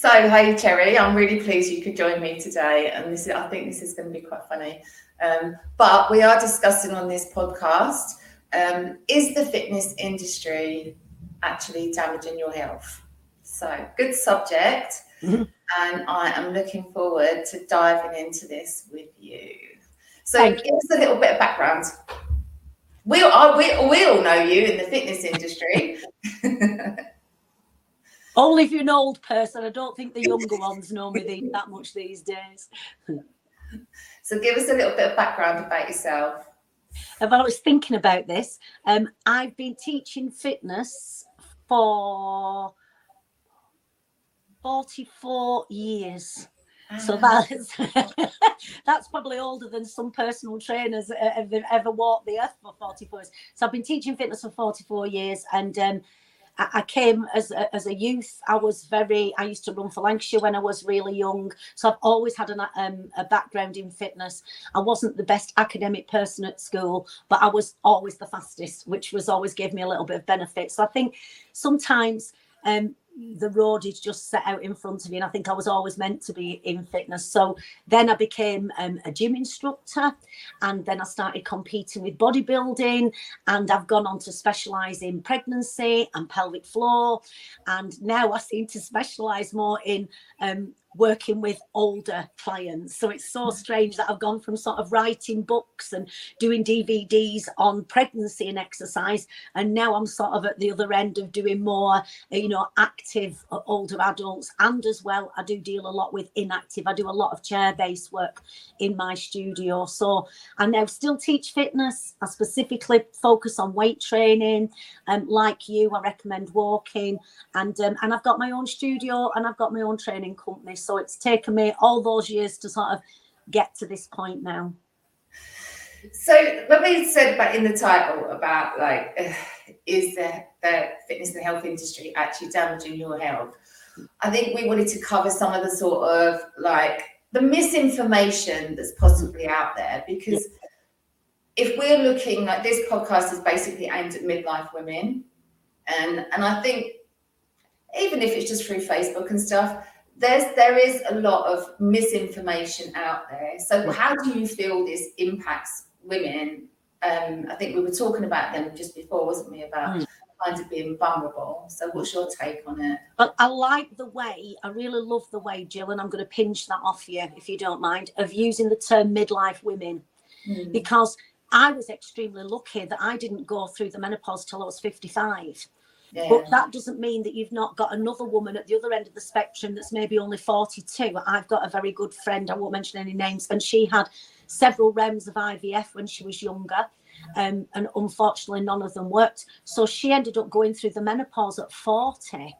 So, hey Cherry, I'm really pleased you could join me today, and I think this is going to be quite funny. But we are discussing on this podcast: is the fitness industry actually damaging your health? So, good subject, and I am looking forward to diving into this with you. So, give us a little bit of background. We all know you in the fitness industry. Only if you're an old person. I don't think the younger ones know me that much these days. So give us a little bit of background about yourself. Well, I was thinking about this. I've been teaching fitness for 44 years. So that's probably older than some personal trainers have ever walked the earth for 44 years. So I've been teaching fitness for 44 years, and I came as a youth. I used to run for Lancashire when I was really young. So I've always had a background in fitness. I wasn't the best academic person at school, but I was always the fastest, which was always gave me a little bit of benefit. So I think sometimes the road is just set out in front of you, and I think I was always meant to be in fitness. So then I became a gym instructor, and then I started competing with bodybuilding, and I've gone on to specialize in pregnancy and pelvic floor, and now I seem to specialize more in working with older clients. So it's so strange that I've gone from sort of writing books and doing DVDs on pregnancy and exercise, and now I'm sort of at the other end of doing more active older adults. And as well, I do deal a lot with inactive. I do a lot of chair-based work in my studio. So I now still teach fitness. I specifically focus on weight training. Like you, I recommend walking, and I've got my own studio and I've got my own training company. So it's taken me all those years to sort of get to this point now. So when we said about in the title about is the fitness and health industry actually damaging your health, I think we wanted to cover some of the sort of the misinformation that's possibly out there, because if we're looking like this podcast is basically aimed at midlife women, and I think even if it's just through Facebook and stuff, there is a lot of misinformation out there. So how do you feel this impacts women? I think we were talking about them just before, wasn't we, about kind of being vulnerable. So what's your take on it? Well, I really love the way, Jill, and I'm going to pinch that off you if you don't mind, of using the term midlife women, because I was extremely lucky that I didn't go through the menopause till I was 55. Yeah. But that doesn't mean that you've not got another woman at the other end of the spectrum that's maybe only 42. I've got a very good friend, I won't mention any names, and she had several rounds of IVF when she was younger, and unfortunately none of them worked. So she ended up going through the menopause at 40.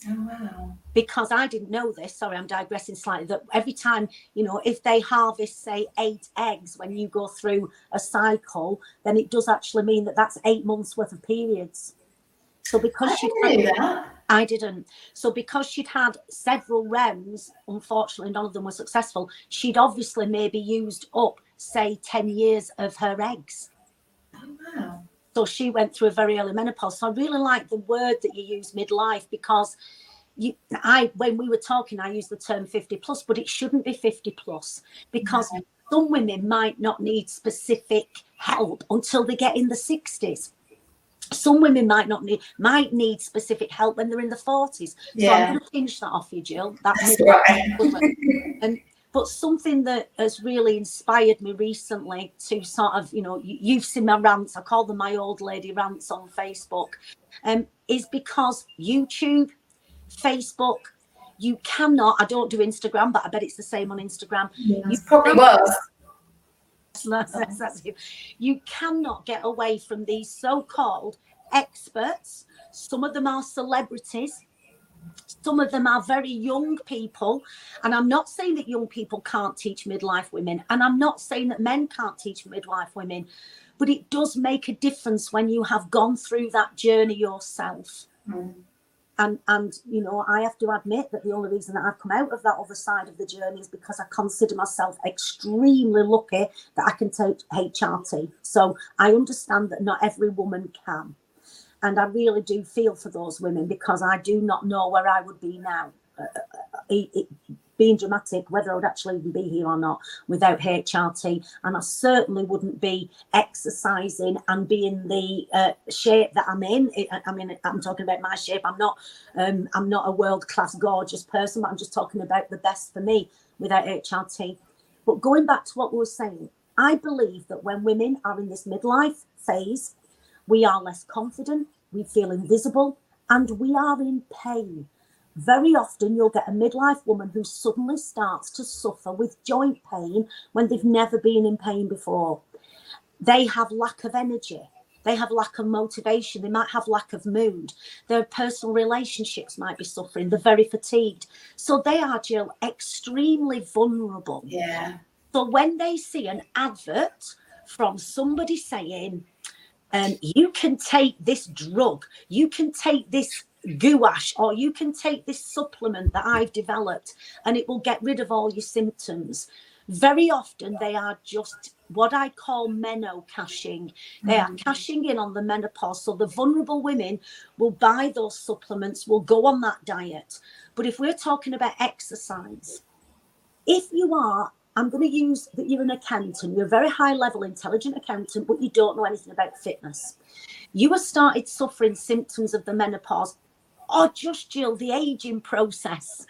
Oh, wow. Because I didn't know this, sorry, I'm digressing slightly, that every time, if they harvest, say, 8 eggs when you go through a cycle, then it does actually mean that that's 8 months worth of periods. So because I didn't. So because she'd had several rounds, unfortunately, none of them were successful. She'd obviously maybe used up, say, 10 years of her eggs. Oh, wow. So she went through a very early menopause. So I really like the word that you use, midlife, because when we were talking, I used the term 50 plus, but it shouldn't be 50 plus, because some women might not need specific help until they get in the 60s. Some women might need specific help when they're in the 40s. So I'm going to pinch that off you, Jill. That's right. But something that has really inspired me recently to sort of, you've seen my rants, I call them my old lady rants on Facebook, is because YouTube, Facebook, you cannot, I don't do Instagram, but I bet it's the same on Instagram. It probably was. You cannot get away from these so-called experts. Some of them are celebrities. Some of them are very young people. And I'm not saying that young people can't teach midlife women. And I'm not saying that men can't teach midlife women. But it does make a difference when you have gone through that journey yourself. And I have to admit that the only reason that I've come out of that other side of the journey is because I consider myself extremely lucky that I can take HRT. So I understand that not every woman can. And I really do feel for those women, because I do not know where I would be now being dramatic, whether I would actually even be here or not without HRT. And I certainly wouldn't be exercising and be in the shape that I'm in. I'm talking about my shape. I'm not a world-class gorgeous person, but I'm just talking about the best for me without HRT. But going back to what we were saying, I believe that when women are in this midlife phase, we are less confident, we feel invisible, and we are in pain. Very often you'll get a midlife woman who suddenly starts to suffer with joint pain when they've never been in pain before. They have lack of energy. They have lack of motivation. They might have lack of mood. Their personal relationships might be suffering. They're very fatigued. So they are, Jill, extremely vulnerable. Yeah. So when they see an advert from somebody saying, you can take this drug, you can take this gouache, or you can take this supplement that I've developed and it will get rid of all your symptoms. Very often they are just what I call meno-cashing. They are cashing in on the menopause. So the vulnerable women will buy those supplements, will go on that diet. But if we're talking about exercise, if you are, I'm going to use that you're an accountant, you're a very high level intelligent accountant, but you don't know anything about fitness. You have started suffering symptoms of the menopause or just, Jill, the aging process.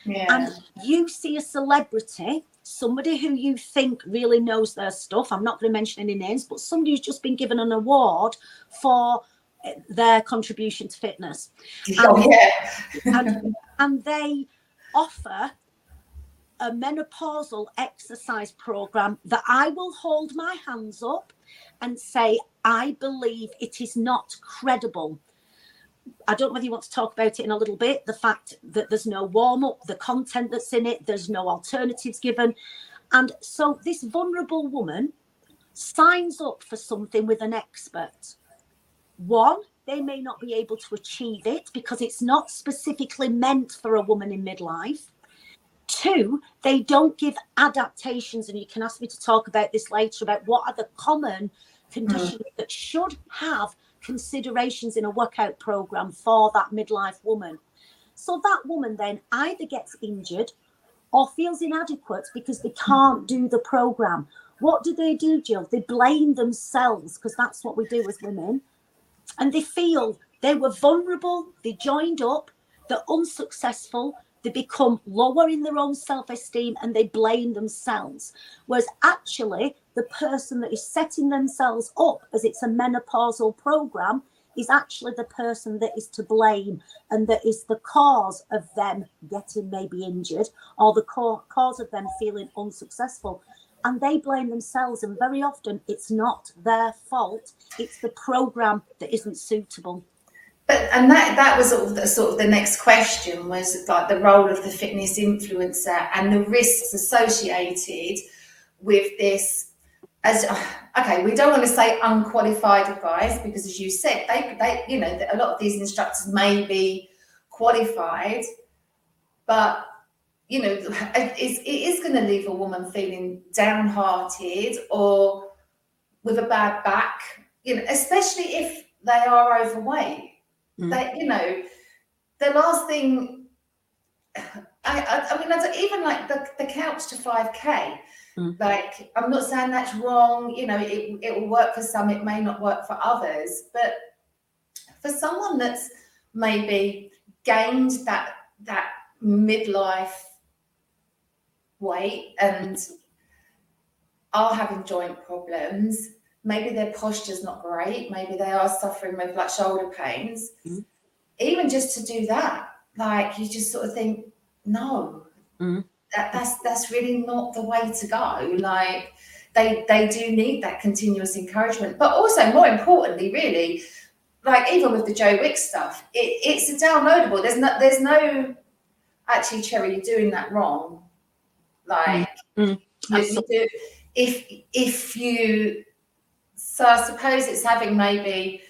Yeah. And you see a celebrity, somebody who you think really knows their stuff. I'm not going to mention any names, but somebody who's just been given an award for their contribution to fitness. And they offer a menopausal exercise program that I will hold my hands up and say, I believe it is not credible. I don't know whether you want to talk about it in a little bit, the fact that there's no warm-up, the content that's in it, there's no alternatives given. And so this vulnerable woman signs up for something with an expert. One, they may not be able to achieve it because it's not specifically meant for a woman in midlife. Two, they don't give adaptations, and you can ask me to talk about this later, about what are the common conditions that should have considerations in a workout program for that midlife woman. So that woman then either gets injured or feels inadequate because they can't do the program. What do, Jill? They blame themselves, because that's what we do as women. And they feel they were vulnerable, they joined up, they're unsuccessful, they become lower in their own self-esteem and they blame themselves. Whereas actually the person that is setting themselves up as it's a menopausal program is actually the person that is to blame and that is the cause of them getting maybe injured or the cause of them feeling unsuccessful. And they blame themselves, and very often it's not their fault. It's the program that isn't suitable. And that was sort of the next question, was like the role of the fitness influencer and the risks associated with this. As okay, we don't want to say unqualified advice, because as you said, they you know, a lot of these instructors may be qualified, but you know, it is going to leave a woman feeling downhearted or with a bad back, you know, especially if they are overweight. They, you know, the last thing, I mean, I don't, even like the couch to 5K, like, I'm not saying that's wrong, you know, it will work for some, it may not work for others, but for someone that's maybe gained that midlife weight and are having joint problems, maybe their posture's not great, maybe they are suffering with like shoulder pains, even just to do that, like, you just sort of think, no, that's really not the way to go. Like, they do need that continuous encouragement, but also more importantly, really, like even with the Joe Wicks stuff, it's a downloadable. There's no actually, Cherry, you're doing that wrong. Like you do, if you, so I suppose it's having maybe,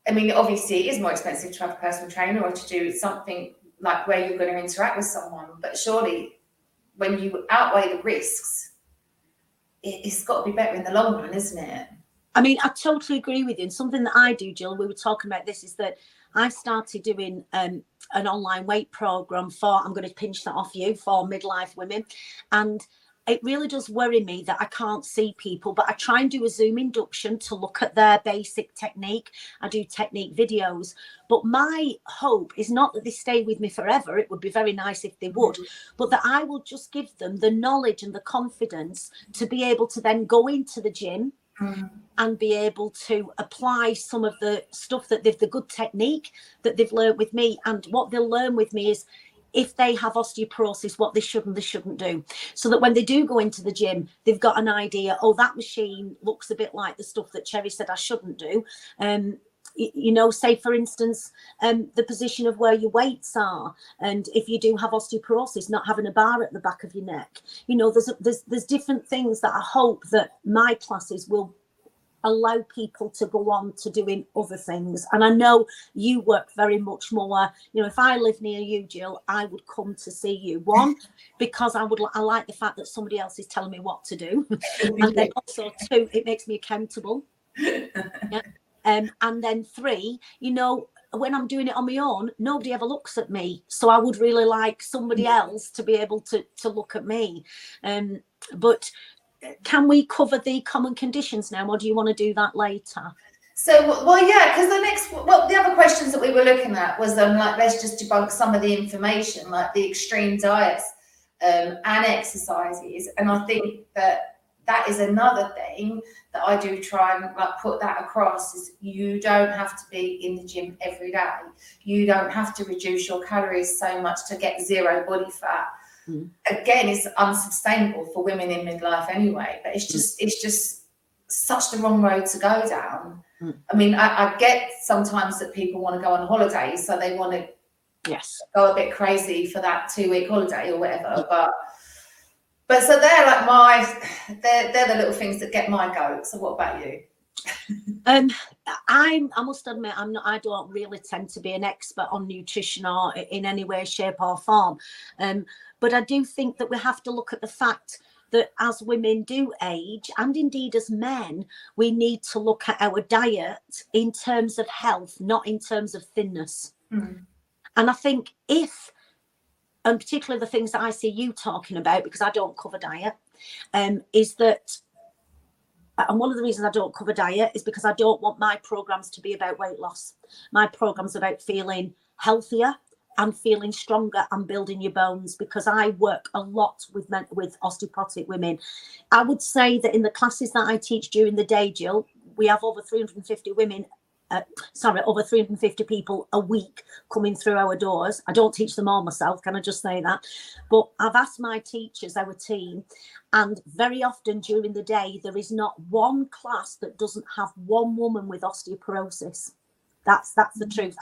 I mean, obviously it is more expensive to have a personal trainer or to do something like where you're going to interact with someone, but surely when you outweigh the risks, it's got to be better in the long run, isn't it? I mean, I totally agree with you. And something that I do, Jill, we were talking about this, is that I started doing an online weight program I'm going to pinch that off you, for midlife women. And it really does worry me that I can't see people, but I try and do a Zoom induction to look at their basic technique. I do technique videos, but my hope is not that they stay with me forever. It would be very nice if they would, but that I will just give them the knowledge and the confidence to be able to then go into the gym and be able to apply some of the stuff that the good technique that they've learned with me. And what they'll learn with me is, if they have osteoporosis, what they should and they shouldn't do, so that when they do go into the gym, they've got an idea, oh, that machine looks a bit like the stuff that Cherry said I shouldn't do. Say for instance, the position of where your weights are, and if you do have osteoporosis, not having a bar at the back of your neck. There's different things that I hope that my classes will allow people to go on to doing other things. And I know you work very much more, if I live near you, Jill, I would come to see you. One, because I like the fact that somebody else is telling me what to do. And then also two, it makes me accountable. Yeah. And then three, when I'm doing it on my own, nobody ever looks at me. So I would really like somebody else to be able to look at me. But can we cover the common conditions now, or do you want to do that later? So, because the other questions that we were looking at was let's just debunk some of the information, like the extreme diets and exercises. And I think that is another thing that I do try and put that across, is you don't have to be in the gym every day. You don't have to reduce your calories so much to get zero body fat. Again, it's unsustainable for women in midlife anyway, but it's just such the wrong road to go down. I mean, I get sometimes that people want to go on holiday, so they want to go a bit crazy for that 2-week holiday or whatever, but so they're the little things that get my goat. So what about you? I must admit, I don't really tend to be an expert on nutrition or in any way, shape or form. But I do think that we have to look at the fact that as women do age, and indeed as men, we need to look at our diet in terms of health, not in terms of thinness. And I think and particularly the things that I see you talking about, because I don't cover diet, is that, and one of the reasons I don't cover diet is because I don't want my programs to be about weight loss. My program's about feeling healthier and feeling stronger and building your bones, because I work a lot with osteoporotic women. I would say that in the classes that I teach during the day, Jill, we have over 350 women. Over 350 people a week coming through our doors. I don't teach them all myself, can I just say that? But I've asked my teachers, our team, and very often during the day, there is not one class that doesn't have one woman with osteoporosis. That's the truth.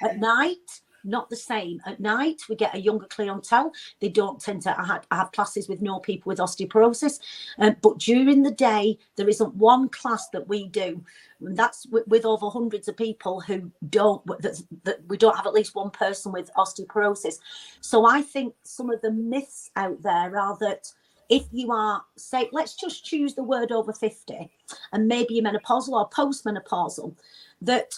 At night, not the same. At night, we get a younger clientele. They don't tend to have classes with no people with osteoporosis. But during the day, there isn't one class that we do. And that's with over hundreds of people who that we don't have at least one person with osteoporosis. So I think some of the myths out there are that if you are, say, let's just choose the word over 50, and maybe you're menopausal or postmenopausal, that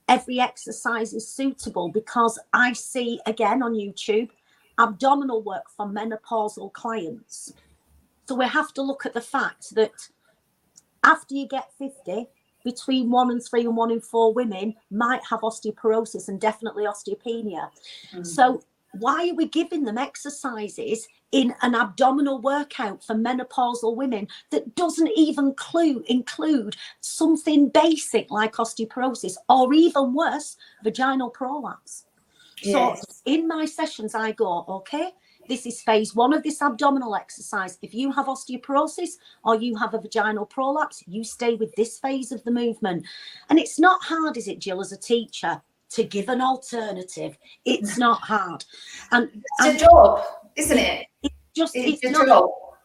every exercise is suitable, because I see, again, on YouTube, abdominal work for menopausal clients. So we have to look at the fact that after you get 50, between 1 in 3 and 1 in 4 women might have osteoporosis and definitely osteopenia. So why are we giving them exercises in an abdominal workout for menopausal women that doesn't even include something basic like osteoporosis, or even worse, vaginal prolapse? Yes. So in my sessions, I go, okay, this is phase 1 of this abdominal exercise. If you have osteoporosis or you have a vaginal prolapse, you stay with this phase of the movement. And it's not hard, is it, Jill, as a teacher, to give an alternative? It's not hard. And it's your job, isn't it?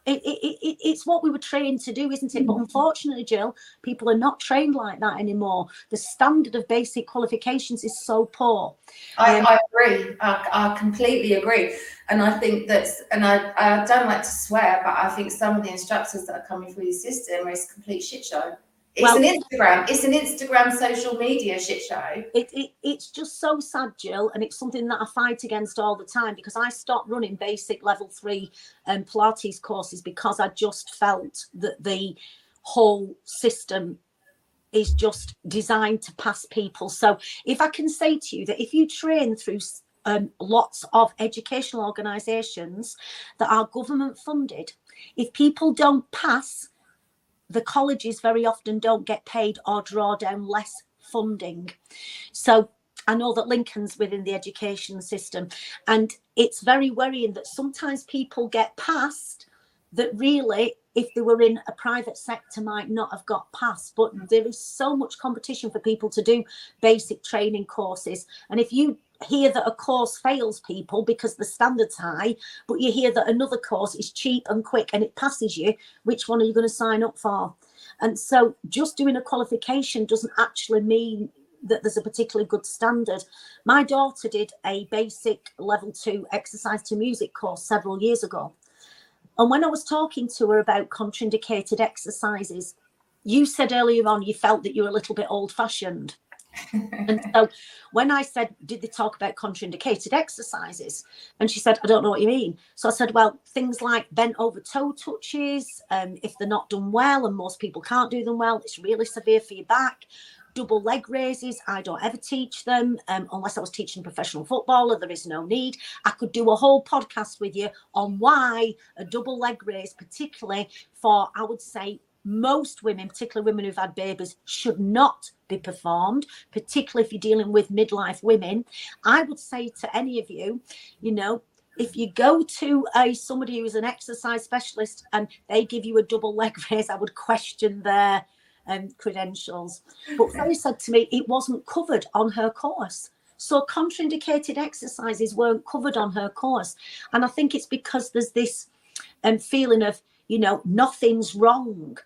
It's what we were trained to do, isn't it? But unfortunately, Jill, people are not trained like that anymore. The standard of basic qualifications is so poor. I agree. I completely agree. And I think I don't like to swear, but I think some of the instructors that are coming through the system are a complete shit show. It's an Instagram. It's an Instagram social media shit show. It's just so sad, Jill, and it's something that I fight against all the time, because I stopped running basic level 3 Pilates courses because I just felt that the whole system is just designed to pass people. So if I can say to you that if you train through lots of educational organisations that are government funded, if people don't pass, the colleges very often don't get paid or draw down less funding. So I know that Lincoln's within the education system, and it's very worrying that sometimes people get passed that really, if they were in a private sector, might not have got past. But there is so much competition for people to do basic training courses. And if you hear that a course fails people because the standard's high, but you hear that another course is cheap and quick and it passes you, which one are you going to sign up for? And so just doing a qualification doesn't actually mean that there's a particularly good standard. My daughter did a basic level 2 exercise to music course several years ago. And when I was talking to her about contraindicated exercises, you said earlier on you felt that you were a little bit old-fashioned. And so when I said, did they talk about contraindicated exercises? And she said, I don't know what you mean. So I said, well, things like bent over toe touches, if they're not done well, and most people can't do them well, it's really severe for your back. Double leg raises, I don't ever teach them unless I was teaching a professional footballer. There is no need. I could do a whole podcast with you on why a double leg raise, particularly for, I would say, most women, particularly women who've had babies, should not be performed, particularly if you're dealing with midlife women. I would say to any of you, you know, if you go to somebody who's an exercise specialist and they give you a double leg raise, I would question their credentials. But Ferry said to me it wasn't covered on her course. So contraindicated exercises weren't covered on her course. And I think it's because there's this feeling of, you know, nothing's wrong.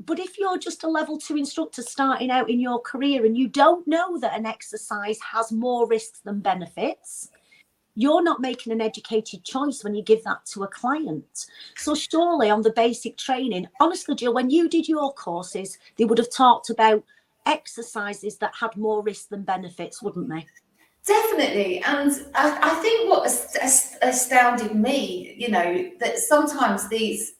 But if you're just a level 2 instructor starting out in your career and you don't know that an exercise has more risks than benefits, you're not making an educated choice when you give that to a client. So surely on the basic training, honestly, Jill, when you did your courses, they would have talked about exercises that had more risks than benefits, wouldn't they? Definitely. And I think what astounded me, you know, that sometimes these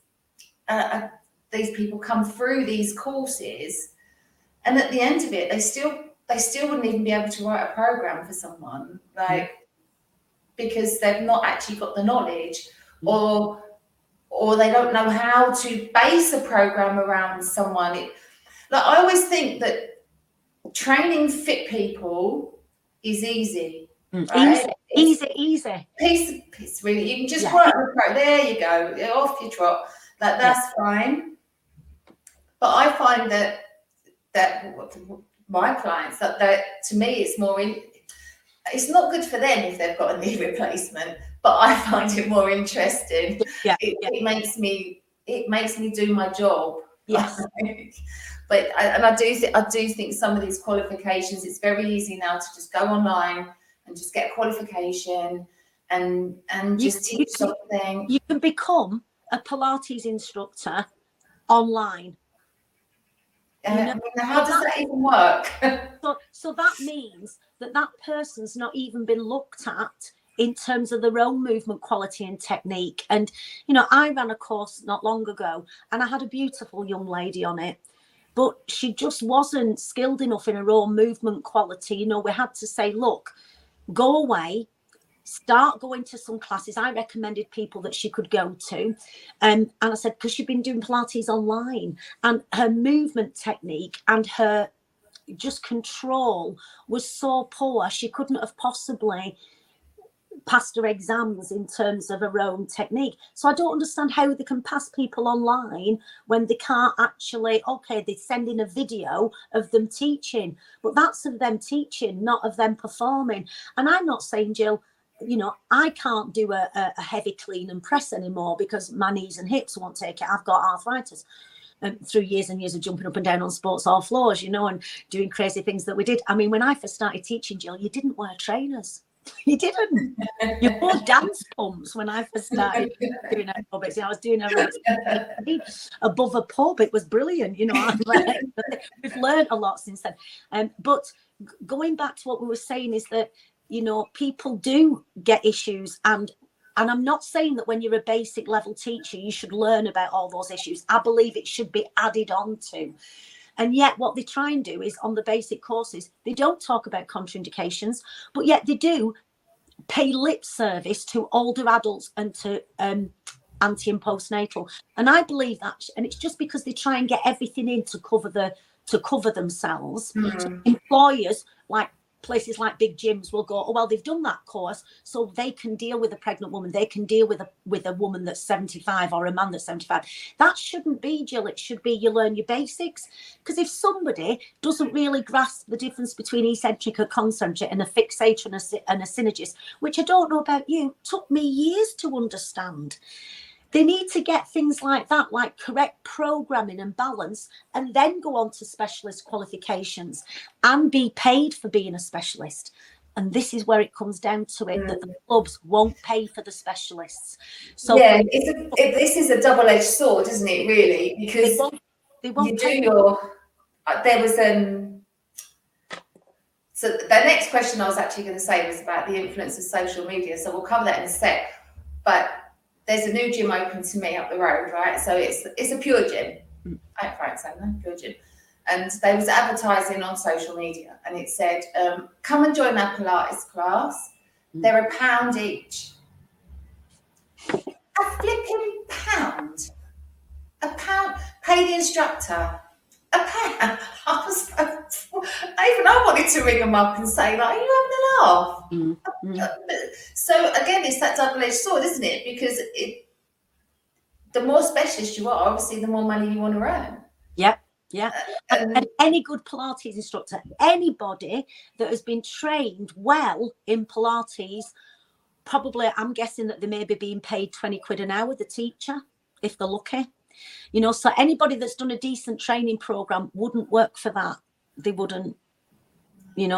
people come through these courses and at the end of it, they still wouldn't even be able to write a program for someone, like, because they've not actually got the knowledge, or they don't know how to base a program around someone. Like, I always think that training fit people is easy. Right? Easy. Piece really. You can just write a program. There you go. You're off your trot. That's fine. But I find that my clients, that to me, it's more it's not good for them if they've got a knee replacement, but I find it more interesting. It makes me do my job. Yes. But I do think some of these qualifications, it's very easy now to just go online and just get a qualification and just teach something. You can become a Pilates instructor online. How does that even work? So that means that person's not even been looked at in terms of their own movement quality and technique. And, you know, I ran a course not long ago and I had a beautiful young lady on it, but she just wasn't skilled enough in her own movement quality. You know, we had to say, look, go away, start going to some classes. I recommended people that she could go to. And I said, because she'd been doing Pilates online and her movement technique and her just control was so poor, she couldn't have possibly passed her exams in terms of her own technique. So I don't understand how they can pass people online when they can't actually, okay, they send in a video of them teaching, but that's of them teaching, not of them performing. And I'm not saying, Jill, you know, I can't do a heavy clean and press anymore because my knees and hips won't take it. I've got arthritis. Through years and years of jumping up and down on sports hall floors, you know, and doing crazy things that we did. I mean, when I first started teaching, Jill, you didn't wear trainers. You didn't. You wore dance pumps when I first started doing aerobics. I was doing aerobics above a pub. It was brilliant. We've learned a lot since then. But going back to what we were saying is that, people do get issues, and I'm not saying that when you're a basic level teacher, you should learn about all those issues. I believe it should be added on to. And yet what they try and do is on the basic courses, they don't talk about contraindications, but yet they do pay lip service to older adults and to anti and postnatal. And I believe that, and it's just because they try and get everything in to cover themselves. Mm. So employers, like places like big gyms, will go, oh well, they've done that course, so they can deal with a pregnant woman, they can deal with a woman that's 75 or a man that's 75. That shouldn't be, Jill. It should be you learn your basics. Because if somebody doesn't really grasp the difference between eccentric and concentric and a fixator and a synergist, which I don't know about you, took me years to understand. They need to get things like that, like correct programming and balance, and then go on to specialist qualifications and be paid for being a specialist. And this is where it comes down to it, that the clubs won't pay for the specialists. So yeah, this is a double-edged sword, isn't it, really? Because they won't you pay. do there was so the next question I was actually going to say was about the influence of social media. So we'll cover that in a sec. But there's a new gym open to me up the road, right? So it's a Pure Gym. I ain't right saying that, Pure Gym. And they was advertising on social media, and it said, come and join our Pilates class. They're £1 each. A flipping £1. £1. Pay the instructor. £1. I wanted to ring them up and say, like, are you having a laugh? So again, it's that double-edged sword, isn't it? Because the more specialist you are, obviously, the more money you want to earn. Yeah. And any good Pilates instructor, anybody that has been trained well in Pilates, probably, I'm guessing that they may be being paid 20 quid an hour, the teacher, if they're lucky. So anybody that's done a decent training program wouldn't work for that. They wouldn't.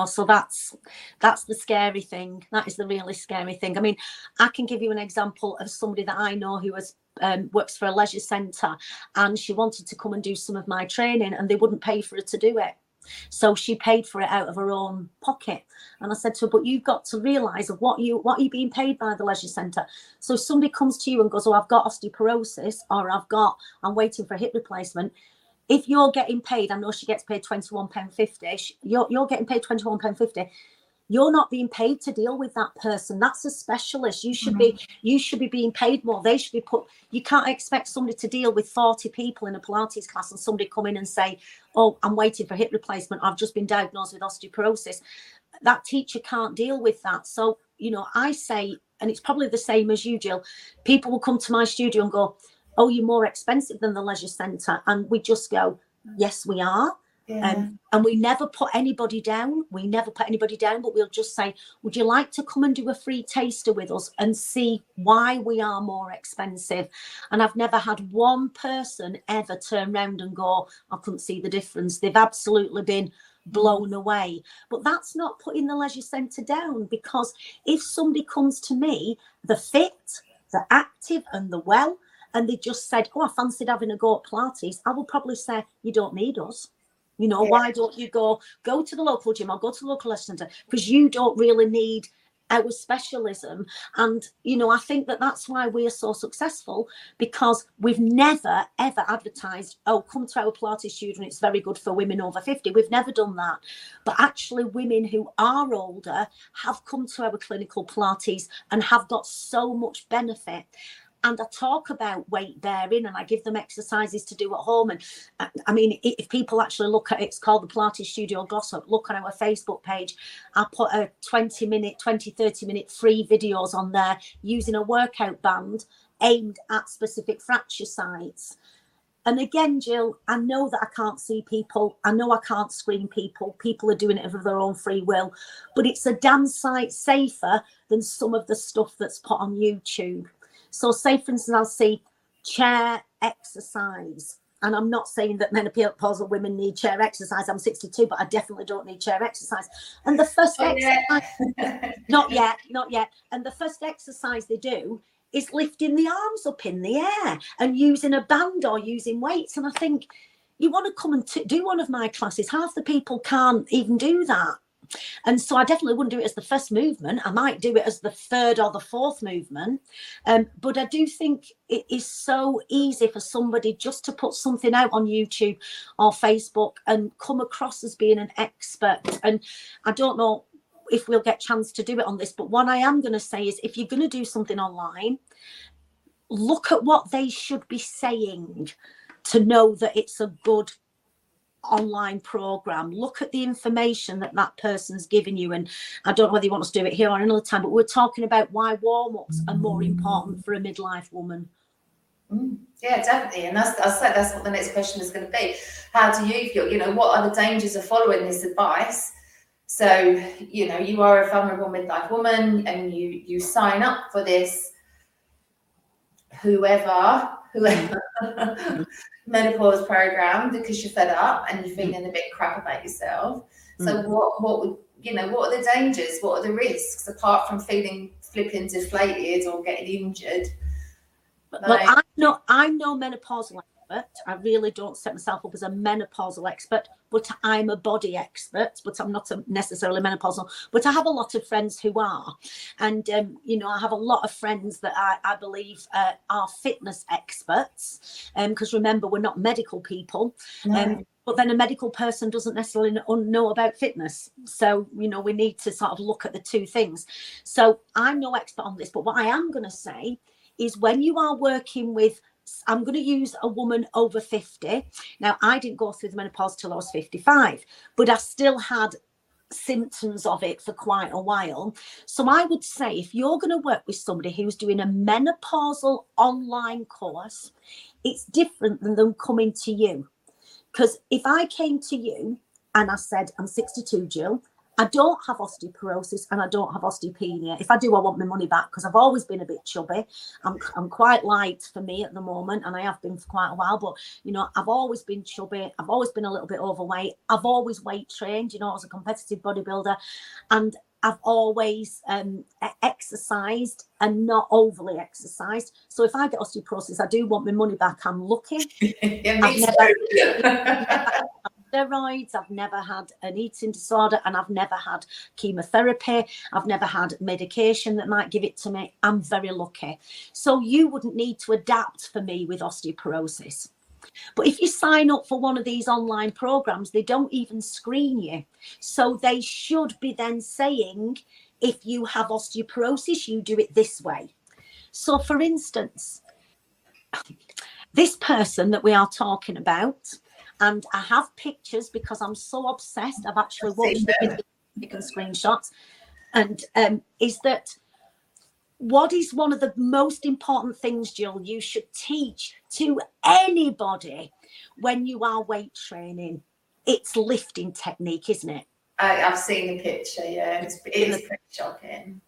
So that's the scary thing. That is the really scary thing. I mean, I can give you an example of somebody that I know who has works for a leisure centre, and she wanted to come and do some of my training, and they wouldn't pay for her to do it. So she paid for it out of her own pocket. And I said to her, but you've got to realise of what are you being paid by the leisure centre. So if somebody comes to you and goes, oh, I've got osteoporosis, or I'm waiting for a hip replacement. If you're getting paid, I know she gets paid £21.50. You're getting paid £21.50. You're not being paid to deal with that person. That's a specialist. You should be being paid more. They should be put. You can't expect somebody to deal with 40 people in a Pilates class and somebody come in and say, oh, I'm waiting for hip replacement. I've just been diagnosed with osteoporosis. That teacher can't deal with that. So, I say, and it's probably the same as you, Jill, people will come to my studio and go, oh, you're more expensive than the leisure centre. And we just go, yes, we are. Yeah. And we never put anybody down. But we'll just say, would you like to come and do a free taster with us and see why we are more expensive? And I've never had one person ever turn around and go, I couldn't see the difference. They've absolutely been blown away. But that's not putting the leisure centre down, because if somebody comes to me, the fit, the active and the well, and they just said, oh, I fancied having a go at Pilates, I will probably say, you don't need us. Why don't you go to the local gym or go to the local leisure centre? Because you don't really need our specialism. And, I think that's why we're so successful, because we've never, ever advertised, oh, come to our Pilates studio and it's very good for women over 50. We've never done that. But actually, women who are older have come to our clinical Pilates and have got so much benefit. And I talk about weight bearing, and I give them exercises to do at home. And I mean, if people actually look at it, it's called the Pilates Studio Glossop. Look on our Facebook page. I put a 30 minute free videos on there using a workout band aimed at specific fracture sites. And again, Jill, I know that I can't see people. I know I can't screen people. People are doing it of their own free will. But it's a damn sight safer than some of the stuff that's put on YouTube. So say, for instance, I'll see chair exercise, And I'm not saying that menopausal women need chair exercise. I'm 62, but I definitely don't need chair exercise. And the first exercise, not yet. And the first exercise they do is lifting the arms up in the air and using a band or using weights. And I think, you want to come and do one of my classes, half the people can't even do that. And so I definitely wouldn't do it as the first movement. I might do it as the third or the fourth movement. But I do think it is so easy for somebody just to put something out on YouTube or Facebook and come across as being an expert. And I don't know if we'll get a chance to do it on this, but what I am going to say is, if you're going to do something online, look at what they should be saying to know that it's a good online program. Look at the information that that person's giving you. And I don't know whether you want us to do it here or another time, but we're talking about why warm-ups are more important for a midlife woman. Yeah, definitely. And that's what the next question is going to be. How do you feel? What are the dangers of following this advice? So, you are a vulnerable midlife woman and you sign up for this, whoever menopause program, because you're fed up and you're feeling a bit crap about yourself. So what are the dangers? What are the risks, apart from feeling flipping deflated or getting injured? Well, I'm no menopausal expert. I really don't set myself up as a menopausal expert, but I'm a body expert, but I'm not necessarily menopausal. But I have a lot of friends who are. And, I have a lot of friends that I believe are fitness experts. Because remember, we're not medical people. No. But then a medical person doesn't necessarily know about fitness. So, we need to sort of look at the two things. So I'm no expert on this, but what I am going to say is, when you are working with, I'm going to use a woman over 50. Now, I didn't go through the menopause till I was 55, but I still had symptoms of it for quite a while. So I would say, if you're going to work with somebody who's doing a menopausal online course, it's different than them coming to you. Because if I came to you and I said, I'm 62, Jill, I don't have osteoporosis and I don't have osteopenia. If I do, I want my money back, because I've always been a bit chubby. I'm quite light for me at the moment, and I have been for quite a while. But, I've always been chubby. I've always been a little bit overweight. I've always weight trained, as a competitive bodybuilder. And I've always exercised and not overly exercised. So if I get osteoporosis, I do want my money back. I'm lucky. Steroids, I've never had an eating disorder, and I've never had chemotherapy. I've never had medication that might give it to me. I'm very lucky. So you wouldn't need to adapt for me with osteoporosis. But if you sign up for one of these online programs, they don't even screen you. So they should be then saying, if you have osteoporosis, you do it this way. So for instance, this person that we are talking about, and I have pictures because I'm so obsessed. I've actually watched the video, taken screenshots. And is that what is one of the most important things, Jill, you should teach to anybody when you are weight training? It's lifting technique, isn't it? I've seen the picture, yeah. It's pretty shocking.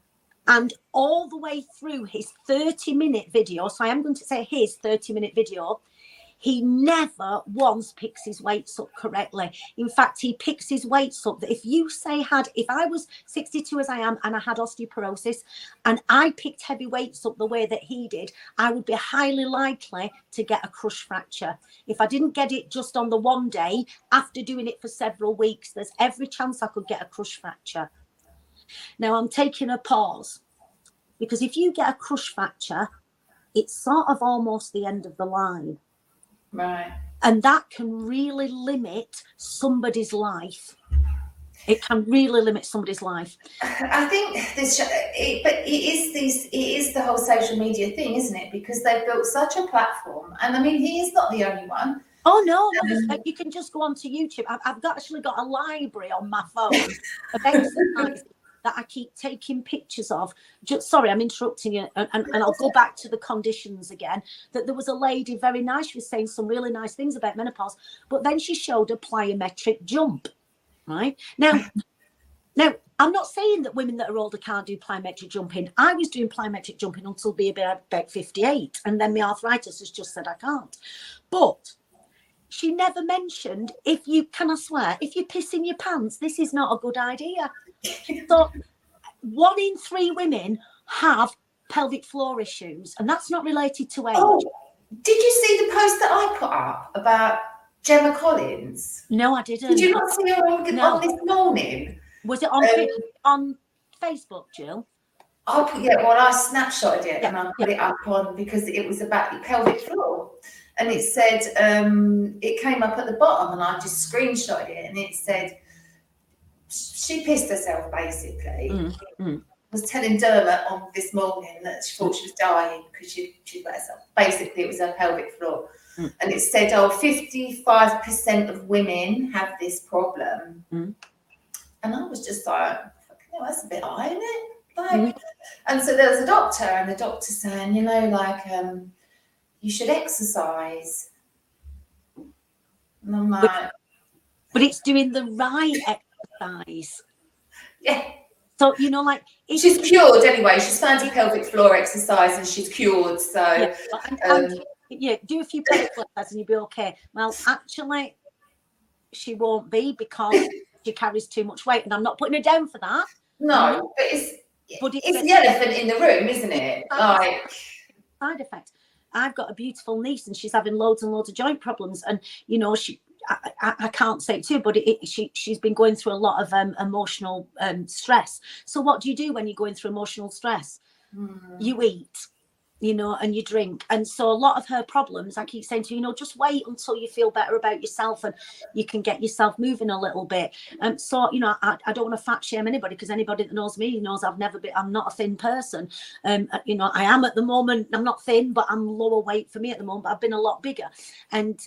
And all the way through his 30-minute video, so I am going to say his 30-minute video, he never once picks his weights up correctly. In fact, he picks his weights up that if I was 62 as I am and I had osteoporosis and I picked heavy weights up the way that he did, I would be highly likely to get a crush fracture. If I didn't get it just on the one day, after doing it for several weeks, there's every chance I could get a crush fracture. Now, I'm taking a pause, because if you get a crush fracture, it's sort of almost the end of the line. Right. And that can really limit somebody's life. It can really limit somebody's life. I think it is the whole social media thing, isn't it? Because they've built such a platform. And I mean, he is not the only one. Oh, no, you can just go onto YouTube. I've actually got a library on my phone of exercises that I keep taking pictures of. Sorry, I'm interrupting you, and I'll go back to the conditions again. That there was a lady, very nice, she was saying some really nice things about menopause, but then she showed a plyometric jump, right? Now, I'm not saying that women that are older can't do plyometric jumping. I was doing plyometric jumping until be about 58, and then my arthritis has just said I can't. But she never mentioned, if you piss in your pants, this is not a good idea. So 1 in 3 women have pelvic floor issues, and that's not related to age. Oh, did you see the post that I put up about Gemma Collins? No, I didn't. Did you not see her on this morning? Was it on Facebook, Jill? I snapshotted it and I put it up on, because it was about the pelvic floor, and it said it came up at the bottom, and I just screenshotted it, and it said she pissed herself basically. Was telling Dermot on this morning that she thought she was dying because she let herself. Basically, it was her pelvic floor, and it said, 55% of women have this problem, and I was just like, that's a bit high, isn't it? Like, and so there was a doctor, and the doctor saying, you should exercise, and I'm like, but it's doing the right exercise. Yeah. So, she's cured anyway. She's found her pelvic floor exercise and she's cured. So, do a few pelvic floor exercises and you'll be okay. Well, actually, she won't be, because she carries too much weight. And I'm not putting her down for that. No, but it's the elephant in the room, isn't it? Like, side effect. I've got a beautiful niece and she's having loads and loads of joint problems. And, I can't say it too, but she's been going through a lot of emotional stress. So what do you do when you're going through emotional stress? You eat, and you drink. And so a lot of her problems, I keep saying to her, just wait until you feel better about yourself and you can get yourself moving a little bit. So, I don't want to fat shame anybody, because anybody that knows me knows I'm not a thin person. I am at the moment, I'm not thin, but I'm lower weight for me at the moment, but I've been a lot bigger. And,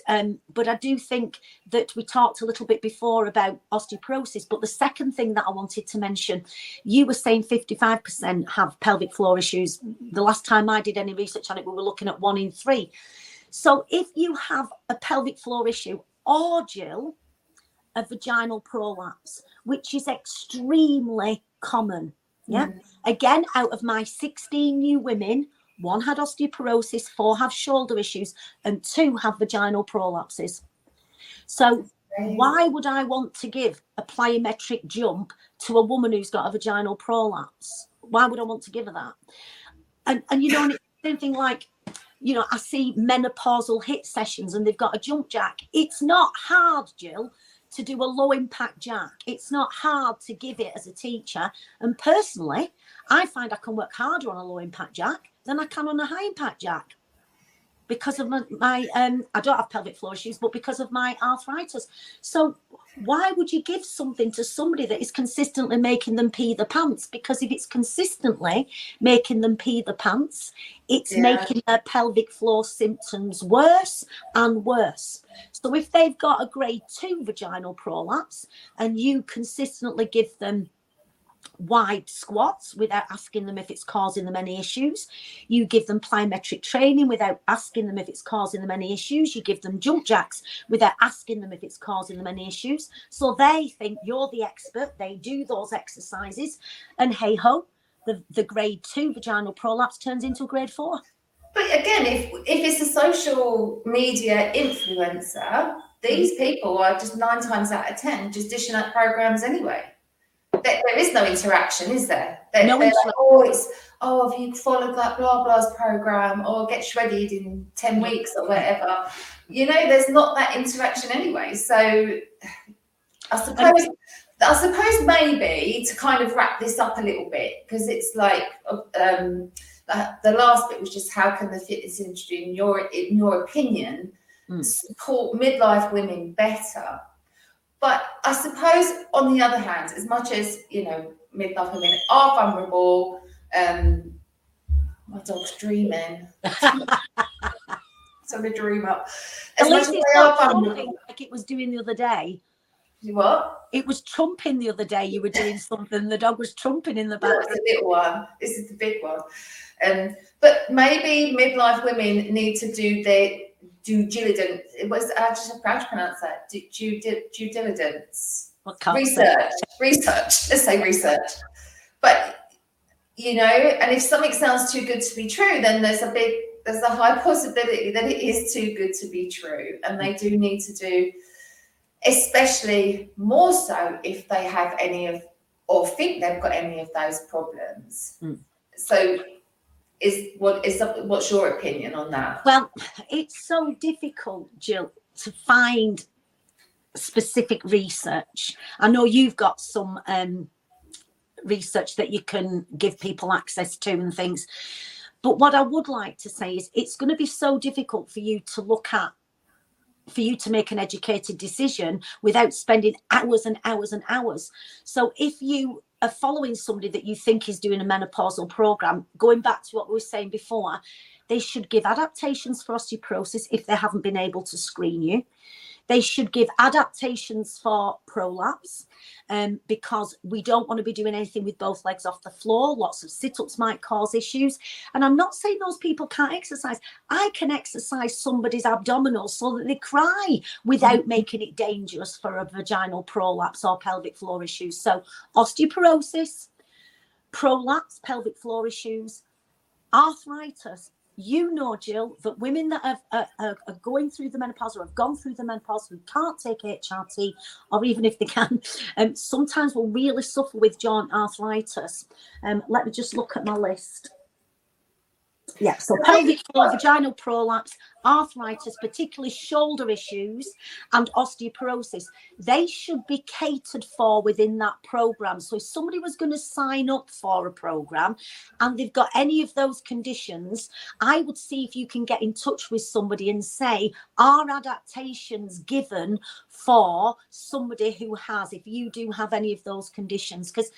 but I do think that we talked a little bit before about osteoporosis, but the second thing that I wanted to mention, you were saying 55% have pelvic floor issues. The last time I did any research on it, we were looking at 1 in 3. So if you have a pelvic floor issue, or, Jill, a vaginal prolapse, which is extremely common, again, out of my 16 new women, 1 had osteoporosis, 4 have shoulder issues, and 2 have vaginal prolapses. So why would I want to give a plyometric jump to a woman who's got a vaginal prolapse? Why would I want to give her that? And it's something like, I see menopausal HIIT sessions and they've got a jump jack. It's not hard, Jill, to do a low impact jack. It's not hard to give it as a teacher. And personally, I find I can work harder on a low impact jack than I can on a high impact jack, because of my I don't have pelvic floor issues, but because of my arthritis. So why would you give something to somebody that is consistently making them pee the pants? Because if it's consistently making them pee the pants, it's making their pelvic floor symptoms worse and worse. So if they've got a grade 2 vaginal prolapse and you consistently give them wide squats without asking them if it's causing them any issues, you give them plyometric training without asking them if it's causing them any issues, you give them jump jacks without asking them if it's causing them any issues, so they think you're the expert, they do those exercises, and hey ho, the grade 2 vaginal prolapse turns into a grade 4. But again, if it's a social media influencer, these people are just 9 times out of 10 just dishing out programs anyway. There is no interaction, is there? They're like, have you followed that blah blah's program, or get shredded in 10 weeks or whatever? There's not that interaction anyway. So I suppose maybe to kind of wrap this up a little bit, because it's like the last bit was just how can the fitness industry, in your opinion, support midlife women better? But I suppose, on the other hand, as much as, midlife women are vulnerable, my dog's dreaming. So we dream up. At least it's not trumping like it was doing the other day. What? It was trumping the other day. You were doing something. The dog was trumping in the back. That's the little one. This is the big one. But maybe midlife women need to do their due diligence. I just have to pronounce that. Due diligence. Research. Let's say research. But and if something sounds too good to be true, then there's a big there's a high possibility that it is too good to be true, and they do need to do, especially more so if they have any of, or think they've got any of those problems. So what's your opinion on that? Well, it's so difficult, Jill, to find specific research. I know you've got some research that you can give people access to and things, but what I would like to say is it's going to be so difficult for you to make an educated decision without spending hours and hours and hours. So if you are following somebody that you think is doing a menopausal program, going back to what we were saying before, they should give adaptations for osteoporosis if they haven't been able to screen you. They should give adaptations for prolapse, because we don't want to be doing anything with both legs off the floor. Lots of sit-ups might cause issues. And I'm not saying those people can't exercise. I can exercise somebody's abdominals so that they cry without making it dangerous for a vaginal prolapse or pelvic floor issues. So osteoporosis, prolapse, pelvic floor issues, arthritis. You know, Jill, that women that are going through the menopause or have gone through the menopause who can't take HRT, or even if they can, sometimes will really suffer with joint arthritis. Let me just look at my list. Yeah, so pelvic floor, vaginal prolapse, arthritis, particularly shoulder issues, and osteoporosis, they should be catered for within that program. So if somebody was going to sign up for a program and they've got any of those conditions, I would see if you can get in touch with somebody and say, are adaptations given for somebody who has, if you do have any of those conditions? Because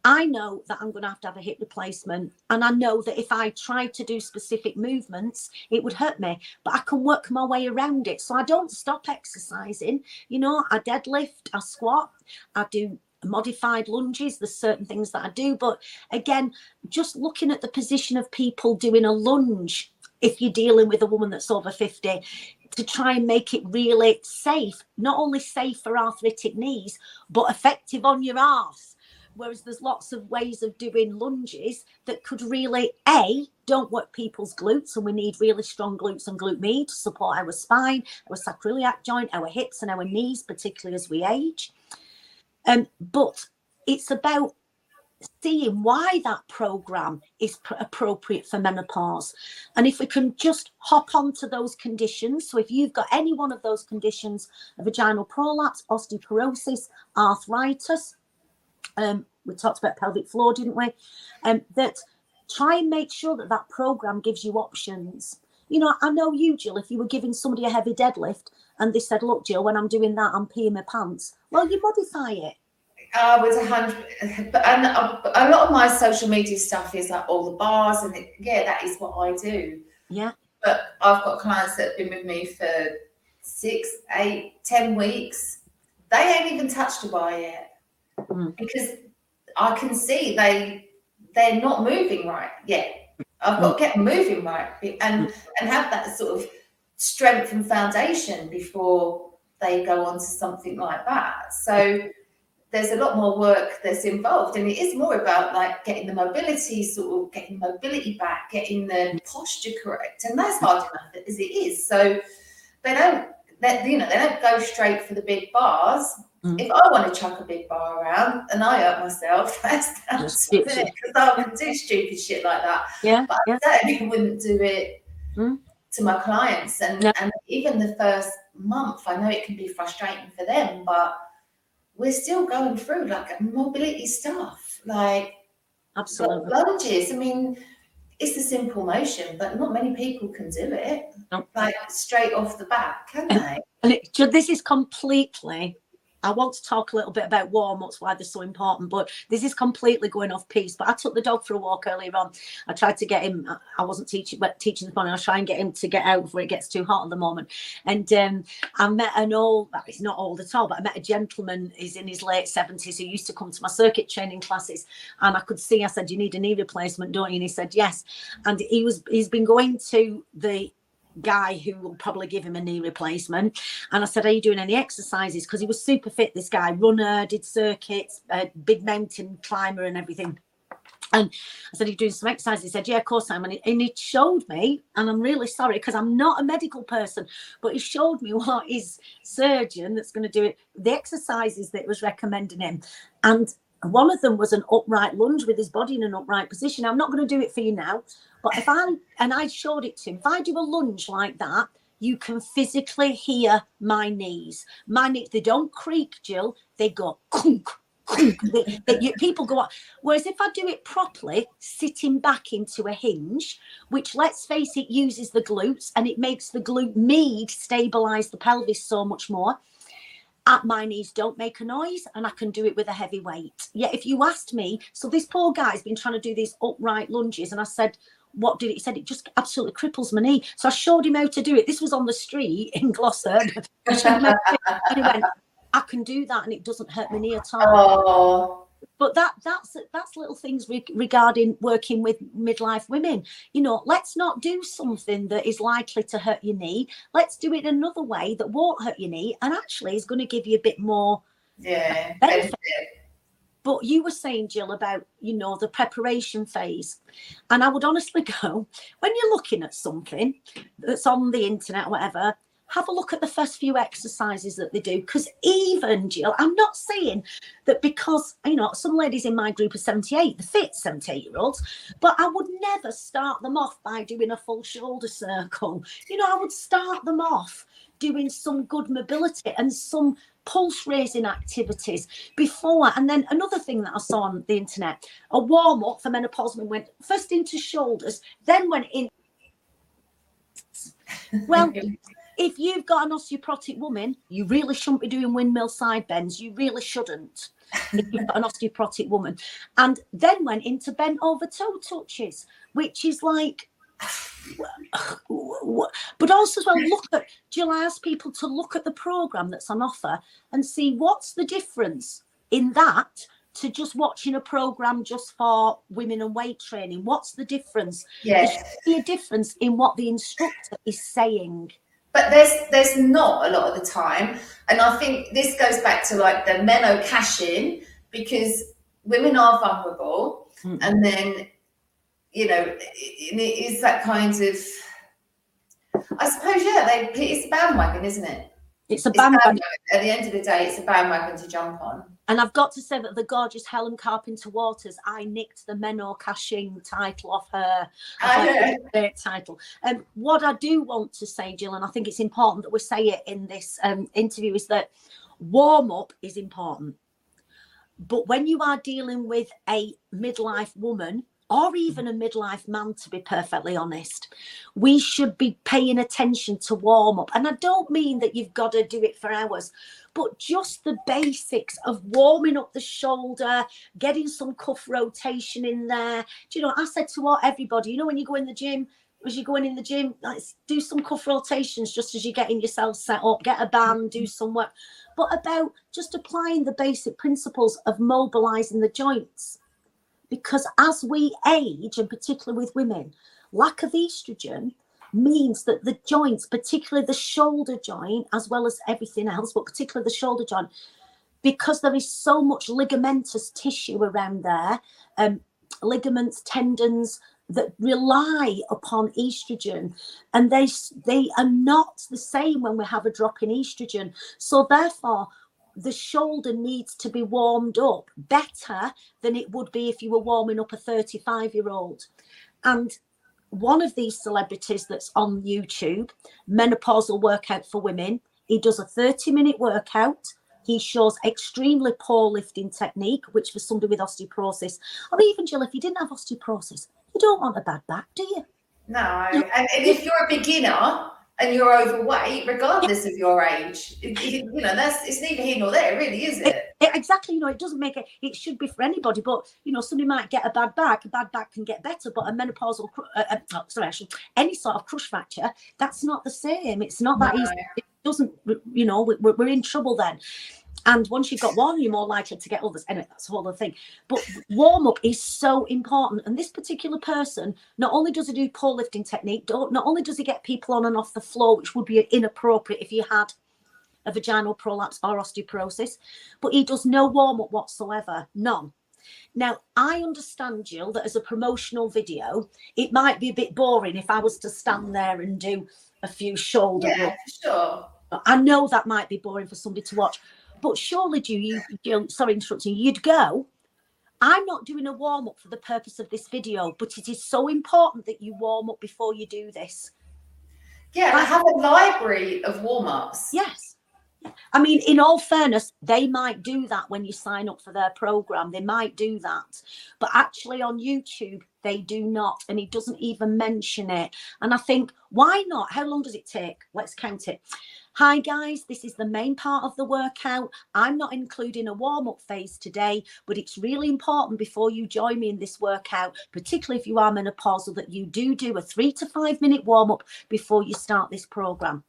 I know that I'm going to have a hip replacement, and I know that if I tried to do specific movements, it would hurt me, but I can work my way around it. So I don't stop exercising. You know, I deadlift, I squat, I do modified lunges. There's certain things that I do, but again, just looking at the position of people doing a lunge, if you're dealing with a woman that's over 50, to try and make it really safe, not only safe for arthritic knees, but effective on your arse. Whereas there's lots of ways of doing lunges that could really, don't work people's glutes, and we need really strong glutes and glute med to support our spine, our sacroiliac joint, our hips and our knees, particularly as we age. But it's about seeing why that program is appropriate for menopause. And if we can just hop onto those conditions. So if you've got any one of those conditions, a vaginal prolapse, osteoporosis, arthritis, we talked about pelvic floor, didn't we? That try and make sure that program gives you options. You know, I know you, Jill, if you were giving somebody a heavy deadlift and they said, look, Jill, when I'm doing that, I'm peeing my pants. Well, you modify it. With 100, and a lot of my social media stuff is like all the bars, and that is what I do. Yeah. But I've got clients that have been with me for 6, 8, 10 weeks. They ain't even touched a bar yet. Because I can see they're not moving right yet. I've got to get them moving right and have that sort of strength and foundation before they go on to something like that. So there's a lot more work that's involved, and it is more about like getting the mobility, sort of getting mobility back, getting the posture correct, and that's hard enough as it is. So they don't go straight for the big bars. If I want to chuck a big bar around and I hurt myself, that's down to it, because I can do stupid shit like that. Yeah, but I certainly wouldn't do it to my clients. And even the first month, I know it can be frustrating for them, but we're still going through like mobility stuff, like absolutely lunges. I mean, it's a simple motion, but not many people can do it like straight off the bat, can they? And this is completely, I want to talk a little bit about warm-ups, why they're so important, but this is completely going off piece. But I took the dog for a walk earlier on. I tried to get him, I wasn't teaching this morning. I was trying to get him to get out before it gets too hot at the moment. And I met he's not old at all, but I met a gentleman, he's in his late 70s, who used to come to my circuit training classes. And I could see, I said, you need a knee replacement, don't you? And he said, yes. And he's been going to the guy who will probably give him a knee replacement, and I said, are you doing any exercises? Because he was super fit, this guy, runner, did circuits, big mountain climber and everything. And I said, "Are you doing some exercise?" He said, "Yeah, of course I am." And he showed me, and I'm really sorry because I'm not a medical person, but he showed me what his surgeon that's going to do it, the exercises that was recommending him. And one of them was an upright lunge with his body in an upright position. I'm not going to do it for you now, but I showed it to him, if I do a lunge like that, you can physically hear my knees. My knees, they don't creak, Jill, they go clunk. People go up. Whereas if I do it properly, sitting back into a hinge, which, let's face it, uses the glutes and it makes the glute med stabilize the pelvis so much more, my knees don't make a noise, and I can do it with a heavy weight. Yet if you asked me, so this poor guy's been trying to do these upright lunges, and I said, what did it? He said, it just absolutely cripples my knee. So I showed him how to do it. This was on the street in Gloucester. And he went, I can do that and it doesn't hurt my knee at all. Oh. But that's little things regarding working with midlife women. You know, let's not do something that is likely to hurt your knee. Let's do it another way that won't hurt your knee and actually is going to give you a bit more benefit. But you were saying, Jill, about, you know, the preparation phase. And I would honestly go, when you're looking at something that's on the internet or whatever, have a look at the first few exercises that they do. Because even, Jill, I'm not saying that because, you know, some ladies in my group are 78, the fit 78-year-olds, but I would never start them off by doing a full shoulder circle. You know, I would start them off doing some good mobility and some pulse raising activities before. And then another thing that I saw on the internet, a warm up for menopausal women, went first into shoulders, then went in. Well, if you've got an osteoporotic woman, you really shouldn't be doing windmill side bends. You really shouldn't if you've got an osteoporotic woman. And then went into bent over toe touches, which is like, but also as well, Jill, I ask people to look at the program that's on offer and see what's the difference in that to just watching a program just for women and weight training. What's the difference? Yes. There should be a difference in what the instructor is saying. But there's not a lot of the time. And I think this goes back to like the meno cash-in, because women are vulnerable. Mm-hmm. And then, you know, it is that kind of, I suppose, it's a bandwagon, isn't it? It's a bandwagon. At the end of the day, it's a bandwagon to jump on. And I've got to say that the gorgeous Helen Carpenter Waters, I nicked the Meno Cashing title off her. Great title. What I do want to say, Jill, and I think it's important that we say it in this interview, is that warm up is important. But when you are dealing with a midlife woman, or even a midlife man, to be perfectly honest, we should be paying attention to warm up. And I don't mean that you've got to do it for hours, but just the basics of warming up the shoulder, getting some cuff rotation in there. Do you know, I said to everybody, you know, when you go in the gym, as you're going in the gym, let's do some cuff rotations just as you're getting yourself set up, get a band, do some work. But about just applying the basic principles of mobilizing the joints. Because as we age, and particularly with women, lack of estrogen means that the joints, particularly the shoulder joint, as well as everything else, but particularly the shoulder joint, because there is so much ligamentous tissue around there, ligaments, tendons that rely upon estrogen, and they are not the same when we have a drop in estrogen. So therefore, the shoulder needs to be warmed up better than it would be if you were warming up a 35-year-old. And one of these celebrities that's on YouTube, Menopausal Workout for Women, he does a 30-minute workout. He shows extremely poor lifting technique, which for somebody with osteoporosis, or even, Jill, if you didn't have osteoporosis, you don't want a bad back, do you? No. And if you're a beginner and you're overweight, regardless of your age, you know, it's neither here nor there, really, is it? Exactly. You know, it doesn't make it. It should be for anybody, but you know, somebody might get a bad back. A bad back can get better, but a menopausal, any sort of crush fracture, that's not the same. It's not that easy. It doesn't. You know, we're in trouble then. And once you've got one, you're more likely to get others. Anyway, that's the whole other thing. But warm up is so important. And this particular person, not only does he do pole lifting technique, not only does he get people on and off the floor, which would be inappropriate if you had a vaginal prolapse or osteoporosis, but he does no warm up whatsoever, none. Now, I understand, Jill, that as a promotional video, it might be a bit boring if I was to stand there and do a few shoulder Yeah, rubs. for sure. I know that might be boring for somebody to watch, but surely, Jill, sorry, interrupting you, you'd go, I'm not doing a warm-up for the purpose of this video, but it is so important that you warm up before you do this. Yeah, I have a library of warm-ups. Yes. I mean, in all fairness, they might do that when you sign up for their program. They might do that. But actually on YouTube, they do not. And it doesn't even mention it. And I think, why not? How long does it take? Let's count it. Hi, guys. This is the main part of the workout. I'm not including a warm-up phase today, but it's really important before you join me in this workout, particularly if you are menopausal, that you do a 3 to 5 minute warm-up before you start this program.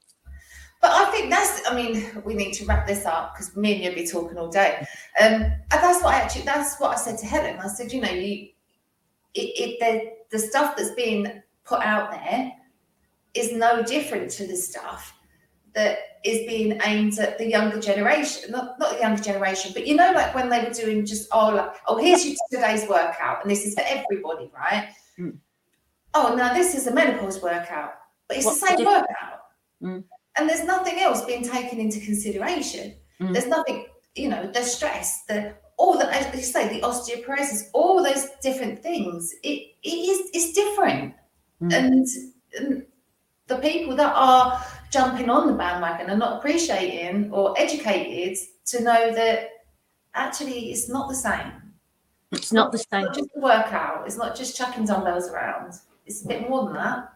But I think we need to wrap this up because me and you'll be talking all day. And that's what I said to Helen. I said, the stuff that's being put out there is no different to the stuff that is being aimed at the younger generation, not the younger generation, but like when they were doing just, here's your today's workout and this is for everybody, right? Mm. Oh, now this is a menopause workout, but it's the same workout. Mm. And there's nothing else being taken into consideration. Mm. There's nothing, the stress, as you say, the osteoporosis, all those different things. It's different. And the people that are jumping on the bandwagon are not appreciating or educated to know that actually it's not the same. It's not the same. It's not just a workout. It's not just chucking dumbbells around. It's a bit more than that.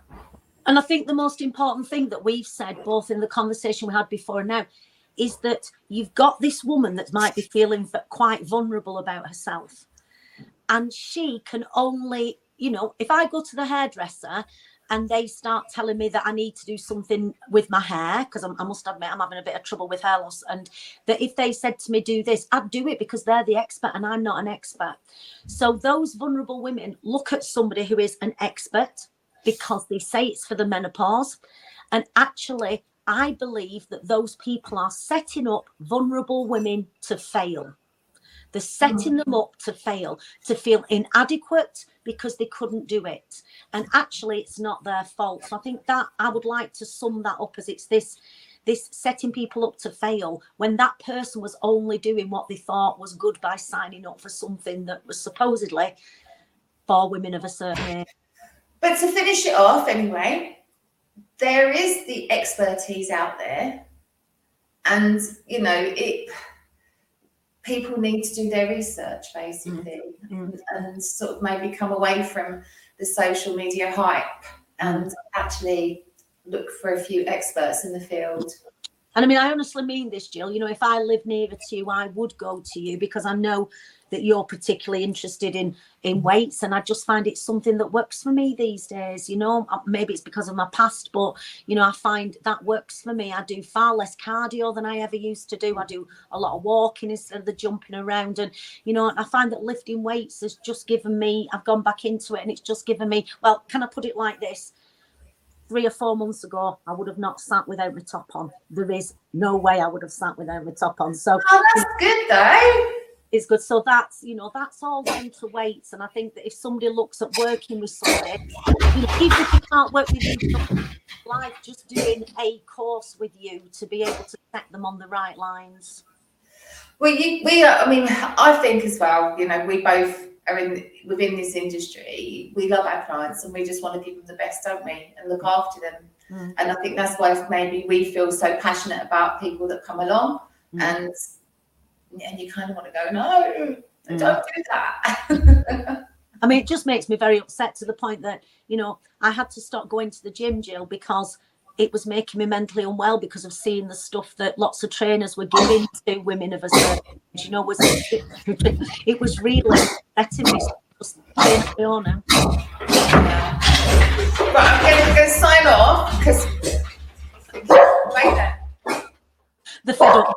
And I think the most important thing that we've said, both in the conversation we had before and now, is that you've got this woman that might be feeling quite vulnerable about herself. And she can only, if I go to the hairdresser and they start telling me that I need to do something with my hair, because I must admit I'm having a bit of trouble with hair loss, and that if they said to me, do this, I'd do it because they're the expert and I'm not an expert. So those vulnerable women look at somebody who is an expert, because they say it's for the menopause. And actually, I believe that those people are setting up vulnerable women to fail. They're setting them up to fail, to feel inadequate because they couldn't do it. And actually, it's not their fault. So I think that I would like to sum that up as it's this setting people up to fail when that person was only doing what they thought was good by signing up for something that was supposedly for women of a certain age. But to finish it off anyway, there is the expertise out there, and people need to do their research basically, and sort of maybe come away from the social media hype and actually look for a few experts in the field. And I mean, I honestly mean this, Jill. If I live nearer to you, I would go to you because I know that you're particularly interested in weights, and I just find it something that works for me these days. Maybe it's because of my past, but I find that works for me. I do far less cardio than I ever used to do. I do a lot of walking instead of the jumping around, and I find that lifting weights has just given me, I've gone back into it and it's just given me, well, can I put it like this? 3 or 4 months ago, I would have not sat without my top on. There is no way I would have sat without my top on. So that's good though. It's good. So that's all down to weights. And I think that if somebody looks at working with somebody, even if you can't work with you, like just doing a course with you to be able to set them on the right lines. Well, I think as well, we both are within this industry. We love our clients and we just want to give them the best, don't we? And look after them. And I think that's why maybe we feel so passionate about people that come along and you kind of want to go, no, don't do that. I mean, it just makes me very upset to the point that, I had to stop going to the gym, Jill, because it was making me mentally unwell because of seeing the stuff that lots of trainers were giving to women of a certain age, it was really upsetting me. Just change me on now. But I'm going to sign off because wait there. The fed up.